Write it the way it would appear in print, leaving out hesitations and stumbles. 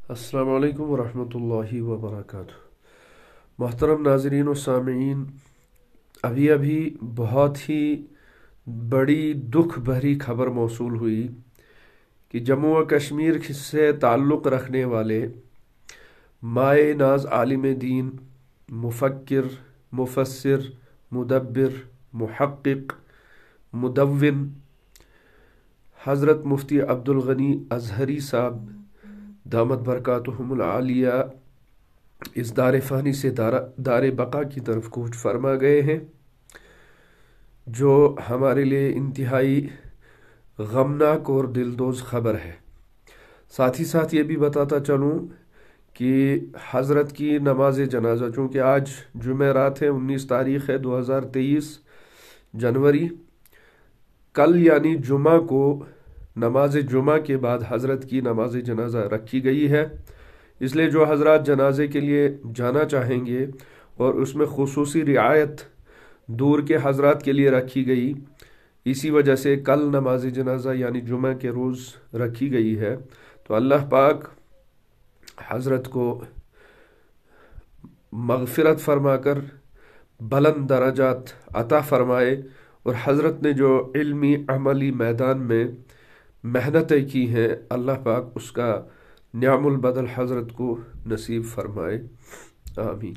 अस्सलाम वालेकुम वरहमतुल्लाहि वबरकातुह। मोहतरम नाज़रीन और सामीईन, अभी अभी बहुत ही बड़ी दुख भरी खबर मौसूल हुई कि जम्मू व कश्मीर से ताल्लुक़ रखने वाले माए नाज आलिम दीन, मुफक्किर, मुफस्सिर, मुदब्बिर, मुहक्किक, मुदव्विन हज़रत मुफ्ती अब्दुल गनी अज़हरी साहब दामत बरकातुहुमुल आलिया इस दार फ़ानी से दार बका की तरफ कूच फरमा गए हैं, जो हमारे लिए इंतहाई गमनाक और दिलदोज़ खबर है। साथ ही साथ ये भी बताता चलूँ कि हज़रत की नमाज जनाजा, चूँकि आज जुमेरात है, 19 तारीख़ है 2023 जनवरी, कल यानी जुमा को नमाज जुमा के बाद हज़रत की नमाज जनाजा रखी गई है। इसलिए जो हज़रात जनाजे के लिए जाना चाहेंगे, और उसमें खुसूसी रियायत दूर के हज़रात के लिए रखी गई, इसी वजह से कल नमाज जनाजा यानी जुमा के रोज़ रखी गई है। तो अल्लाह पाक हज़रत को मग़फ़िरत फरमाकर बुलंद दराजात अता फरमाए, और हज़रत ने जो इल्मी अमली मैदान में मेहनतें की हैं, अल्लाह पाक उसका न्यामुल बदल हज़रत को नसीब फरमाए। आमीन।